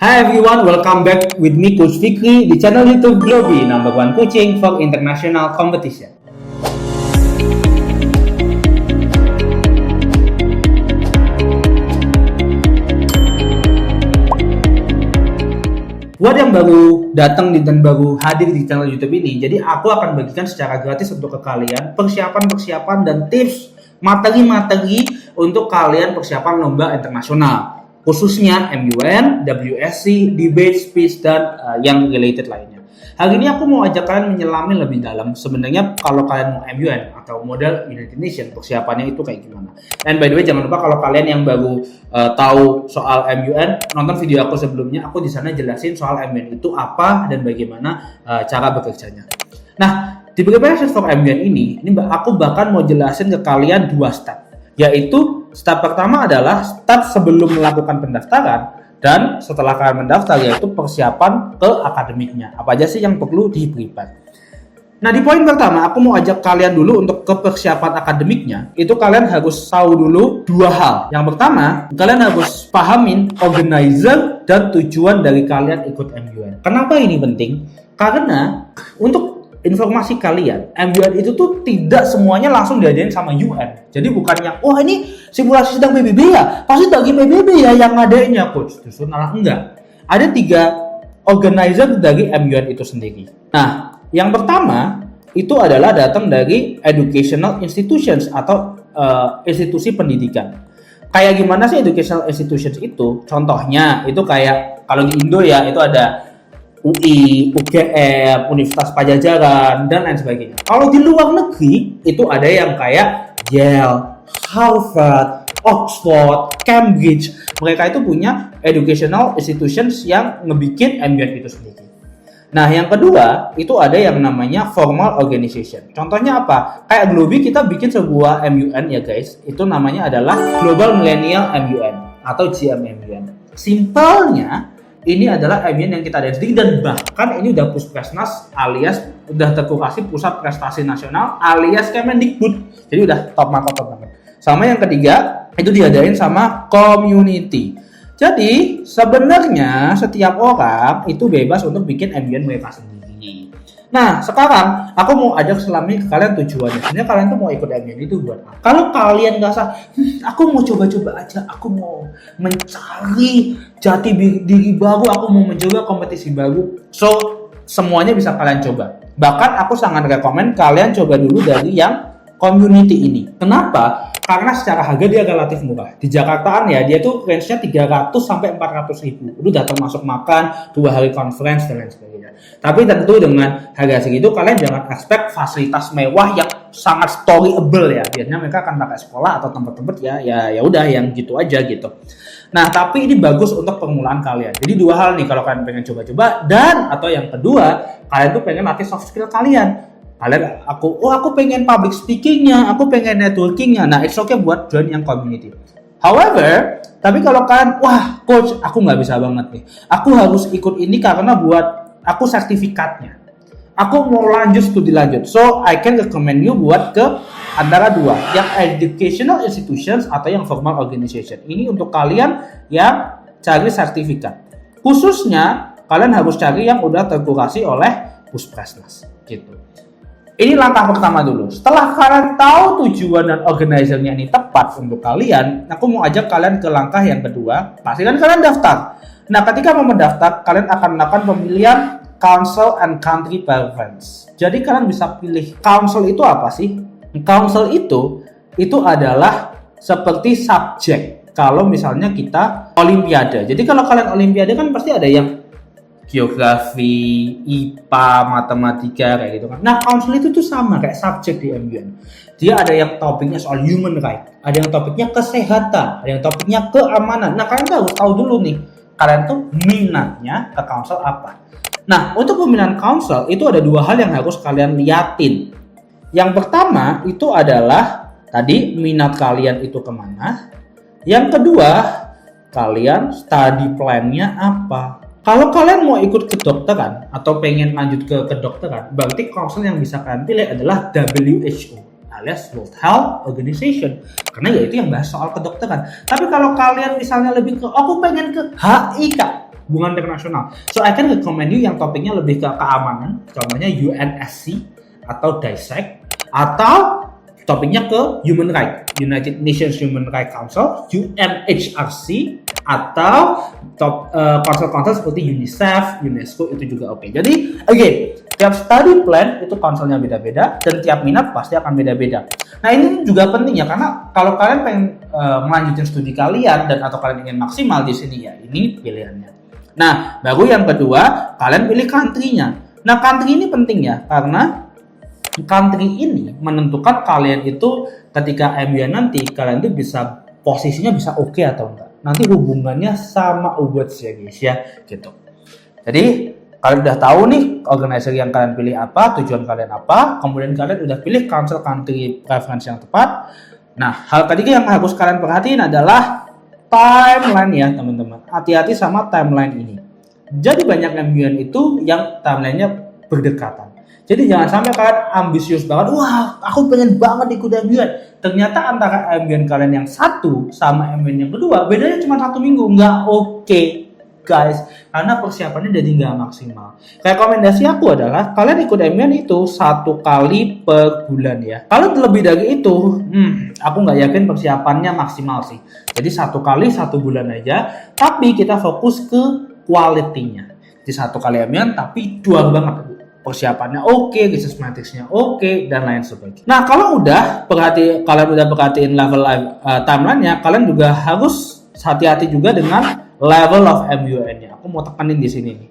Hi everyone, welcome back with me Coach Fikri di channel YouTube Globi, number one coaching for international competition. Buat yang baru datang dan baru hadir di channel YouTube ini, jadi aku akan bagikan secara gratis untuk ke kalian persiapan dan tips materi-materi untuk kalian persiapan lomba internasional. Khususnya MUN, WSC, debate, speech, dan yang related lainnya. Hari ini aku mau ajak kalian menyelami lebih dalam sebenarnya kalau kalian mau MUN atau model United Nations, persiapannya itu kayak gimana. And by the way, jangan lupa kalau kalian yang baru tahu soal MUN, nonton video aku sebelumnya, aku di sana jelasin soal MUN itu apa dan bagaimana cara bekerjanya. Nah, di preparation for MUN ini aku bahkan mau jelasin ke kalian 2 step. Yaitu step pertama adalah step sebelum melakukan pendaftaran dan setelah kalian mendaftar, yaitu persiapan ke akademiknya. Apa aja sih yang perlu di-prepare. Nah, di poin pertama aku mau ajak kalian dulu untuk ke persiapan akademiknya. Itu kalian harus tahu dulu 2 hal. Yang pertama, kalian harus pahamin organizer dan tujuan dari kalian ikut MUN. Kenapa ini penting? Karena untuk informasi kalian, MUN itu tuh tidak semuanya langsung diajarin sama UN. Jadi bukan yang, wah ini simulasi sidang PBB ya, pasti dari PBB ya yang ngadainnya coach. Justru malah enggak. Ada 3 organizer dari MUN itu sendiri. Nah, yang pertama itu adalah datang dari educational institutions atau institusi pendidikan. Kayak gimana sih educational institutions itu? Contohnya itu kayak kalau di Indo ya itu ada UI, UGM, Universitas Pajajaran, dan lain sebagainya. Kalau di luar negeri, itu ada yang kayak Yale, Harvard, Oxford, Cambridge. Mereka itu punya educational institutions yang ngebikin MUN itu sendiri. Nah, yang kedua, itu ada yang namanya formal organization. Contohnya apa? Kayak Globi kita bikin sebuah MUN ya guys. Itu namanya adalah Global Millennial MUN atau GMMUN. Simpelnya, ini adalah MUN yang kita ada sendiri dan bahkan ini udah Puspresnas alias udah terkurasi Pusat Prestasi Nasional alias Kemendikbud. Jadi udah top banget. Sama yang ketiga itu diadain sama community. Jadi sebenarnya setiap orang itu bebas untuk bikin MUN mereka sendiri. Nah, sekarang aku mau ajak selami ke kalian tujuannya. Sebenarnya kalian tuh mau ikut MUN itu buat apa? Kalau kalian nggak aku mau coba-coba aja, aku mau mencari jati diri baru, aku mau mencoba kompetisi baru. So, semuanya bisa kalian coba. Bahkan aku sangat rekomen kalian coba dulu dari yang community ini. Kenapa? Karena secara harga dia relatif murah. Di Jakartaan ya, dia tuh range-nya 300 sampai 400 ribu. Itu udah termasuk makan, 2 hari conference dan lain sebagainya. Tapi tentu dengan harga segitu kalian jangan expect fasilitas mewah yang sangat storyable ya. Biasanya mereka akan pakai sekolah atau tempat-tempat ya udah yang gitu aja gitu. Nah, tapi ini bagus untuk permulaan kalian. Jadi 2 hal nih kalau kalian pengen coba-coba dan atau yang kedua, kalian tuh pengen latih soft skill kalian. Aku pengen public speakingnya, aku pengen networkingnya. Nah, it's okay buat join yang community. However, tapi kalau kalian, wah coach, aku nggak bisa banget nih. Aku harus ikut ini karena buat aku sertifikatnya. Aku mau studi lanjut. So, I can recommend you buat ke antara 2, yang educational institutions atau yang formal organization. Ini untuk kalian yang cari sertifikat. Khususnya, kalian harus cari yang udah terkurasi oleh Puspresnas. Gitu. Ini langkah pertama dulu. Setelah kalian tahu tujuan dan organizernya ini tepat untuk kalian, aku mau ajak kalian ke langkah yang kedua. Pastikan kalian daftar. Nah, ketika mau mendaftar, kalian akan melakukan pemilihan Council and Country Preference. Jadi kalian bisa pilih Council itu apa sih? Council itu adalah seperti subjek. Kalau misalnya kita Olimpiade. Jadi kalau kalian Olimpiade kan pasti ada yang geografi, IPA, matematika kayak gitu kan. Nah, council itu tuh sama kayak subjek di MUN. Dia ada yang topiknya soal human right, ada yang topiknya kesehatan, ada yang topiknya keamanan. Nah, kalian tuh harus tahu dulu nih, kalian tuh minatnya ke council apa. Nah, untuk pemilihan council itu ada 2 hal yang harus kalian liatin. Yang pertama itu adalah tadi minat kalian itu kemana. Yang kedua, kalian study plan-nya apa. Kalau kalian mau ikut kedokteran atau pengen lanjut ke kedokteran, berarti council yang bisa kalian pilih adalah WHO alias World Health Organization, karena ya itu yang bahas soal kedokteran. Tapi kalau kalian misalnya lebih ke aku pengen ke HI Kak, hubungan internasional. So I can recommend you yang topiknya lebih ke keamanan, contohnya UNSC atau DISEC, atau topiknya ke human right, United Nations Human Rights Council, UNHRC, atau konsel-konsel seperti UNICEF, UNESCO itu juga oke. Jadi, tiap study plan itu konselnya beda-beda dan tiap minat pasti akan beda-beda. Nah, ini juga penting ya, karena kalau kalian pengen melanjutkan studi kalian dan atau kalian ingin maksimal di sini ya, ini pilihannya. Nah, baru yang kedua, kalian pilih country-nya. Nah, country ini penting ya, karena country ini menentukan kalian itu ketika MBA nanti kalian tuh bisa posisinya bisa oke atau enggak. Nanti hubungannya sama awards ya guys ya gitu. Jadi kalian udah tahu nih organizer yang kalian pilih apa, tujuan kalian apa, kemudian kalian udah pilih council country preference yang tepat. Nah, hal ketiga yang harus kalian perhatiin adalah timeline ya teman-teman. Hati-hati sama timeline ini. Jadi banyak MBA itu yang timelinenya berdekatan. Jadi jangan sampai kalian ambisius banget, wah aku pengen banget ikut MBA. Ternyata antara MBA kalian yang satu sama MBA yang kedua, bedanya cuma 1 minggu. Nggak oke guys, karena persiapannya jadi nggak maksimal. Rekomendasi aku adalah kalian ikut MBA itu 1 kali per bulan ya. Kalau lebih dari itu, aku nggak yakin persiapannya maksimal sih. Jadi 1 kali 1 bulan aja, tapi kita fokus ke quality-nya. Jadi 1 kali MBA tapi jual banget. Persiapannya oke, research matrix-nya oke, dan lain sebagainya. Nah, kalau kalian udah perhatiin level timeline-nya, kalian juga harus hati-hati juga dengan level of MUN-nya. Aku mau tekanin di sini nih.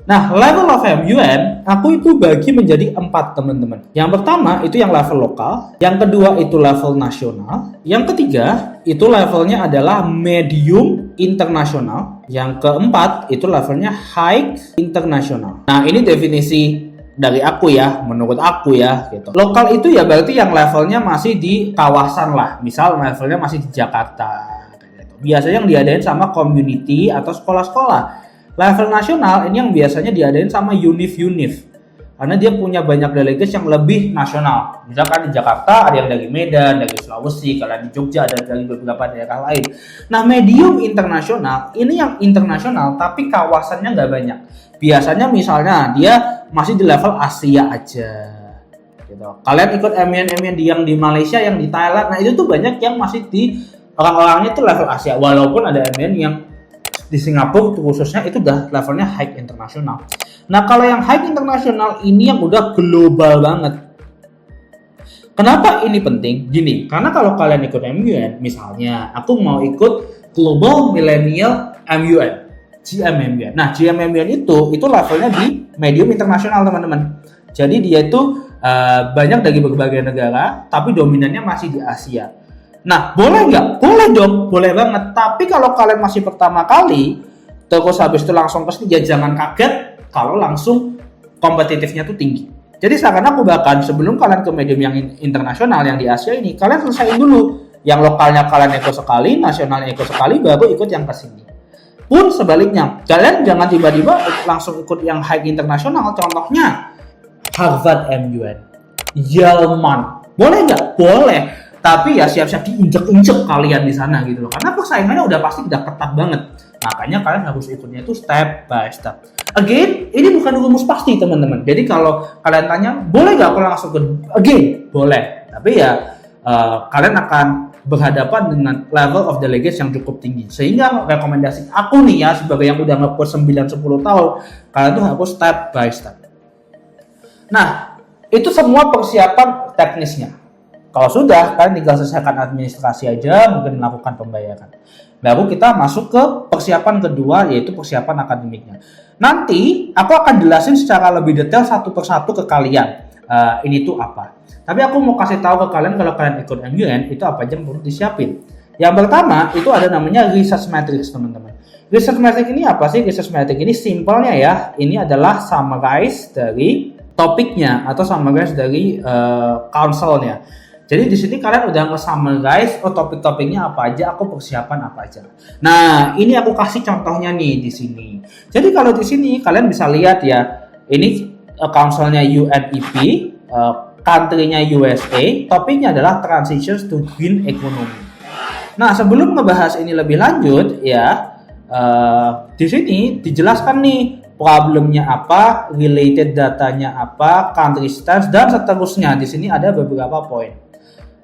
Nah, level of MUN, aku itu bagi menjadi 4 teman-teman. Yang pertama itu yang level lokal, yang kedua itu level nasional, yang ketiga itu levelnya adalah medium internasional, yang keempat itu levelnya high internasional. Nah, ini definisi dari aku ya, menurut aku ya gitu. Lokal itu ya berarti yang levelnya masih di kawasan lah, misal levelnya masih di Jakarta gitu. Biasanya yang diadain sama community atau sekolah-sekolah. Level nasional ini yang biasanya diadain sama univ-univ, karena dia punya banyak delegates yang lebih nasional. Misalkan di Jakarta ada yang dari Medan, dari Sulawesi, kalian di Jogja ada dari beberapa daerah lain. Nah, medium internasional ini yang internasional tapi kawasannya nggak banyak. Biasanya misalnya dia masih di level Asia aja gitu. Kalian ikut MN yang di Malaysia, yang di Thailand, nah itu tuh banyak yang masih di orang-orangnya itu level Asia, walaupun ada MN yang di Singapura khususnya itu udah levelnya high internasional. Nah, kalau yang high internasional ini yang udah global banget. Kenapa ini penting? Gini, karena kalau kalian ikut MUN, misalnya aku mau ikut Global Millennial MUN, GMMUN. Nah, GMMUN itu levelnya di medium internasional teman-teman. Jadi dia itu banyak dari berbagai negara, tapi dominannya masih di Asia. Nah, boleh nggak? Boleh dong, boleh banget. Tapi kalau kalian masih pertama kali, terus habis itu langsung ke sini, ya jangan kaget kalau langsung kompetitifnya tuh tinggi. Jadi saran aku bahkan sebelum kalian ke medium yang internasional yang di Asia ini, kalian selesaiin dulu. Yang lokalnya kalian ikut sekali, nasionalnya ikut sekali, baru ikut yang ke sini. Pun sebaliknya, kalian jangan tiba-tiba langsung ikut yang high internasional. Contohnya Harvard MUN, Yelman, boleh nggak? Boleh. Tapi ya siap-siap diinjek-injek kalian di sana gitu loh. Karena persaingannya udah pasti udah ketat banget. Makanya kalian harus ikutnya itu step by step. Again, ini bukan rumus pasti teman-teman. Jadi kalau kalian tanya, boleh nggak aku langsung ke? Again, boleh. Tapi ya kalian akan berhadapan dengan level of delegates yang cukup tinggi. Sehingga rekomendasi aku nih ya, sebagai yang udah nge-course 9-10 tahun, kalian tuh harus step by step. Nah, itu semua persiapan teknisnya. Kalau sudah, kalian tinggal selesaikan administrasi aja, mungkin melakukan pembayaran. Baru kita masuk ke persiapan kedua, yaitu persiapan akademiknya. Nanti, aku akan jelasin secara lebih detail satu persatu ke kalian. Ini tuh apa. Tapi aku mau kasih tahu ke kalian kalau kalian ikut MUN, itu apa aja yang perlu disiapin. Yang pertama, itu ada namanya research matrix, teman-teman. Research matrix ini apa sih? Research matrix ini simpelnya ya, ini adalah summarize dari topiknya atau summarize dari counselnya. Jadi di sini kalian udah nge-summarize topik-topiknya apa aja, aku persiapan apa aja. Nah, ini aku kasih contohnya nih di sini. Jadi kalau di sini kalian bisa lihat ya, ini counselnya UNEP, country-nya USA, topiknya adalah transitions to green economy. Nah, sebelum ngebahas ini lebih lanjut ya, Di sini dijelaskan nih problemnya apa, related datanya apa, country stance dan seterusnya. Di sini ada beberapa poin.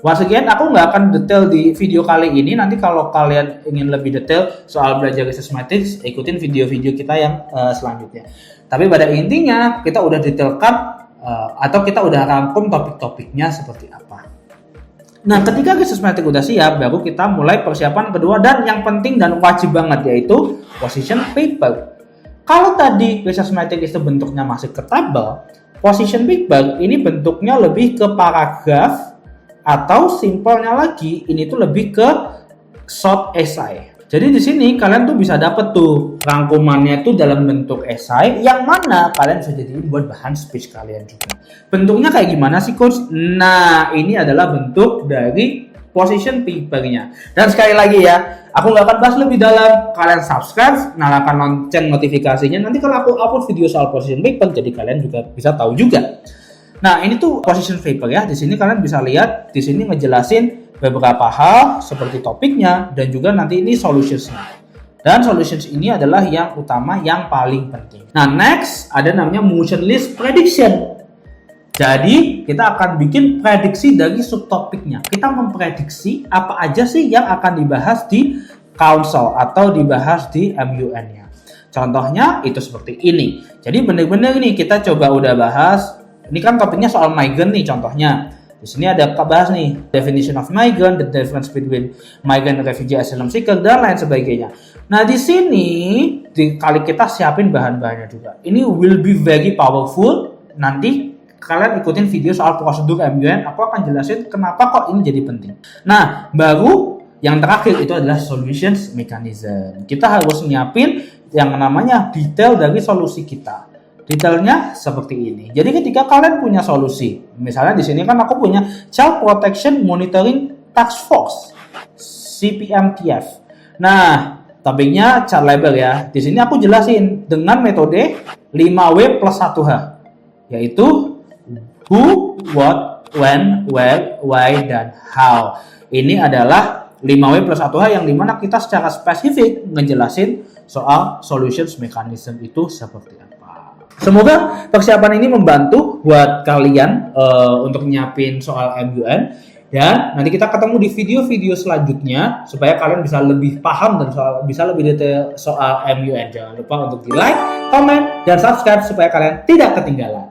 Once again, aku nggak akan detail di video kali ini. Nanti kalau kalian ingin lebih detail soal belajar Resistmatic, ikutin video-video kita yang selanjutnya. Tapi pada intinya kita udah detailkan atau kita udah rangkum topik-topiknya seperti apa. Nah, ketika Resistmatic udah siap, baru kita mulai persiapan kedua dan yang penting dan wajib banget yaitu position paper. Kalau tadi Resistmatic itu bentuknya masih ke tabel, position paper ini bentuknya lebih ke paragraf atau simpelnya lagi ini tuh lebih ke short essay. Jadi di sini kalian tuh bisa dapet tuh rangkumannya tuh dalam bentuk esai yang mana kalian bisa jadiin buat bahan speech kalian juga. Bentuknya kayak gimana sih coach? Nah, ini adalah bentuk dari position paper-nya. Dan sekali lagi ya, aku nggak akan bahas lebih dalam. Kalian subscribe, nyalakan lonceng notifikasinya. Nanti kalau aku upload video soal position paper, jadi kalian juga bisa tahu juga. Nah, ini tuh position paper ya. Di sini kalian bisa lihat, di sini ngejelasin beberapa hal seperti topiknya dan juga nanti ini solutions-nya. Dan solutions ini adalah yang utama, yang paling penting. Nah, next ada namanya motion list prediction. Jadi, kita akan bikin prediksi dari subtopiknya. Kita memprediksi apa aja sih yang akan dibahas di council atau dibahas di MUN-nya. Contohnya itu seperti ini. Jadi benar-benar nih kita coba udah bahas. Ini kan topiknya soal migrant nih contohnya. Di sini ada bahas nih definition of migrant, the difference between migrant, refugee, asylum seeker dan lain sebagainya. Nah, di sini kali kita siapin bahan-bahannya juga. Ini will be very powerful. Nanti kalian ikutin video soal prosedur MUN, aku akan jelasin kenapa kok ini jadi penting. Nah, baru yang terakhir itu adalah solutions mechanism. Kita harus nyiapin yang namanya detail dari solusi kita. Detailnya seperti ini. Jadi ketika kalian punya solusi, misalnya di sini kan aku punya Child Protection Monitoring Task Force (CPMTF). Nah, topiknya child labor ya. Di sini aku jelasin dengan metode 5W plus 1H, yaitu who, what, when, where, why, dan how. Ini adalah 5W plus 1H yang dimana kita secara spesifik ngejelasin soal solutions mechanism itu seperti apa. Semoga persiapan ini membantu buat kalian untuk nyiapin soal MUN. Dan nanti kita ketemu di video-video selanjutnya supaya kalian bisa lebih paham dan bisa lebih detail soal MUN. Jangan lupa untuk di like, comment, dan subscribe supaya kalian tidak ketinggalan.